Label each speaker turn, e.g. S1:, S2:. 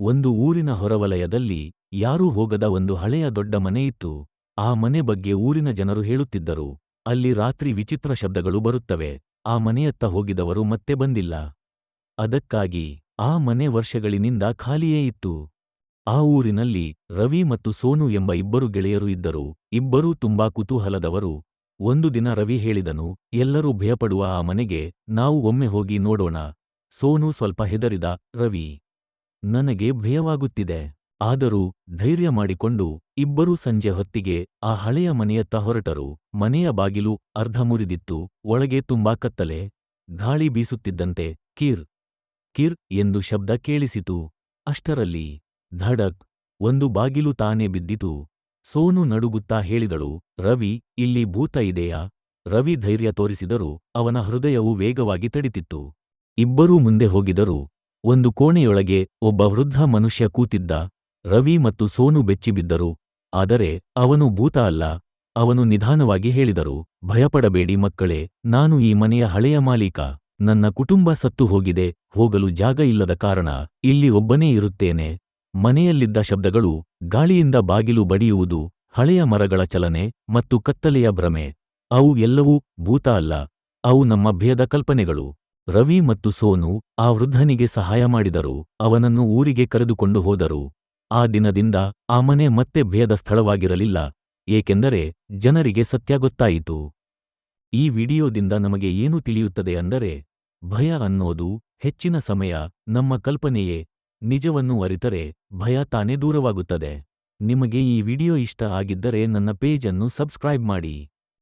S1: ಒಂದು ಊರಿನ ಹೊರವಲಯದಲ್ಲಿ ಯಾರೂ ಹೋಗದ ಒಂದು ಹಳೆಯ ದೊಡ್ಡ ಮನೆಯಿತ್ತು. ಆ ಮನೆ ಬಗ್ಗೆ ಊರಿನ ಜನರು ಹೇಳುತ್ತಿದ್ದರು. ಅಲ್ಲಿ ರಾತ್ರಿ ವಿಚಿತ್ರ ಶಬ್ದಗಳು ಬರುತ್ತವೆ. ಆ ಮನೆಯತ್ತ ಹೋಗಿದವರು ಮತ್ತೆ ಬಂದಿಲ್ಲ. ಅದಕ್ಕಾಗಿ ಆ ಮನೆ ವರ್ಷಗಳಿನಿಂದ ಖಾಲಿಯೇ ಇತ್ತು. ಆ ಊರಿನಲ್ಲಿ ರವಿ ಮತ್ತು ಸೋನು ಎಂಬ ಇಬ್ಬರು ಗೆಳೆಯರು ಇದ್ದರು. ಇಬ್ಬರೂ ತುಂಬಾ ಕುತೂಹಲದವರು. ಒಂದು ದಿನ ರವಿ ಹೇಳಿದನು, ಎಲ್ಲರೂ ಭಯಪಡುವ ಆ ಮನೆಗೆ ನಾವು ಒಮ್ಮೆ ಹೋಗಿ ನೋಡೋಣ. ಸೋನು ಸ್ವಲ್ಪ ಹೆದರಿದ, ರವಿ, ನನಗೆ ಭಯವಾಗುತ್ತಿದೆ. ಆದರೂ ಧೈರ್ಯ ಮಾಡಿಕೊಂಡು ಇಬ್ಬರೂ ಸಂಜೆ ಹೊತ್ತಿಗೆ ಆ ಹಳೆಯ ಮನೆಯತ್ತ ಹೊರಟರು. ಮನೆಯ ಬಾಗಿಲು ಅರ್ಧ ಮುರಿದಿತ್ತು. ಒಳಗೆ ತುಂಬಾ ಕತ್ತಲೆ. ಗಾಳಿ ಬೀಸುತ್ತಿದ್ದಂತೆ ಕಿರ್ ಕಿರ್ ಎಂದು ಶಬ್ದ ಕೇಳಿಸಿತು. ಅಷ್ಟರಲ್ಲಿ ಧಡಕ್ ಒಂದು ಬಾಗಿಲು ತಾನೇ ಬಿದ್ದಿತು. ಸೋನು ನಡುಗುತ್ತಾ ಹೇಳಿದಳು, ರವಿ, ಇಲ್ಲಿ ಭೂತ ಇದೆಯಾ? ರವಿ ಧೈರ್ಯ ತೋರಿಸಿದರೂ ಅವನ ಹೃದಯವು ವೇಗವಾಗಿ ತಡಿತಿತ್ತು. ಇಬ್ಬರೂ ಮುಂದೆ ಹೋಗಿದರು. ಒಂದು ಕೋಣೆಯೊಳಗೆ ಒಬ್ಬ ವೃದ್ಧ ಮನುಷ್ಯ ಕೂತಿದ್ದ. ರವಿ ಮತ್ತು ಸೋನು ಬೆಚ್ಚಿಬಿದ್ದರು. ಆದರೆ ಅವನು ಭೂತ ಅಲ್ಲ. ಅವನು ನಿಧಾನವಾಗಿ ಹೇಳಿದರು, ಭಯಪಡಬೇಡಿ ಮಕ್ಕಳೇ, ನಾನು ಈ ಮನೆಯ ಹಳೆಯ ಮಾಲೀಕ. ನನ್ನ ಕುಟುಂಬ ಸತ್ತು ಹೋಗಿದೆ. ಹೋಗಲು ಜಾಗ ಇಲ್ಲದ ಕಾರಣ ಇಲ್ಲಿ ಒಬ್ಬನೇ ಇರುತ್ತೇನೆ. ಮನೆಯಲ್ಲಿದ್ದ ಶಬ್ದಗಳು, ಗಾಳಿಯಿಂದ ಬಾಗಿಲು ಬಡಿಯುವುದು, ಹಳೆಯ ಮರಗಳ ಚಲನೆ ಮತ್ತು ಕತ್ತಲೆಯ ಭ್ರಮೆ, ಅವು ಎಲ್ಲವೂ ಭೂತ ಅಲ್ಲ. ಅವು ನಮ್ಮ ಭೇದ ಕಲ್ಪನೆಗಳು. ರವಿ ಮತ್ತು ಸೋನು ಆ ವೃದ್ಧನಿಗೆ ಸಹಾಯ ಮಾಡಿದರು. ಅವನನ್ನು ಊರಿಗೆ ಕರೆದುಕೊಂಡು ಹೋದರು. ಆ ದಿನದಿಂದ ಆ ಮನೆ ಮತ್ತೆ ಭೇದ ಸ್ಥಳವಾಗಿರಲಿಲ್ಲ, ಏಕೆಂದರೆ ಜನರಿಗೆ ಸತ್ಯ ಗೊತ್ತಾಯಿತು. ಈ ವಿಡಿಯೋದಿಂದ ನಮಗೆ ಏನು ತಿಳಿಯುತ್ತದೆ ಅಂದರೆ, ಭಯ ಅನ್ನೋದು ಹೆಚ್ಚಿನ ಸಮಯ ನಮ್ಮ ಕಲ್ಪನೆಯೇ. ನಿಜವನ್ನು ಅರಿತರೆ ಭಯ ತಾನೇ ದೂರವಾಗುತ್ತದೆ. ನಿಮಗೆ ಈ ವಿಡಿಯೋ ಇಷ್ಟ ಆಗಿದ್ದರೆ ನನ್ನ ಪೇಜ್ ಅನ್ನು ಸಬ್ಸ್ಕ್ರೈಬ್ ಮಾಡಿ.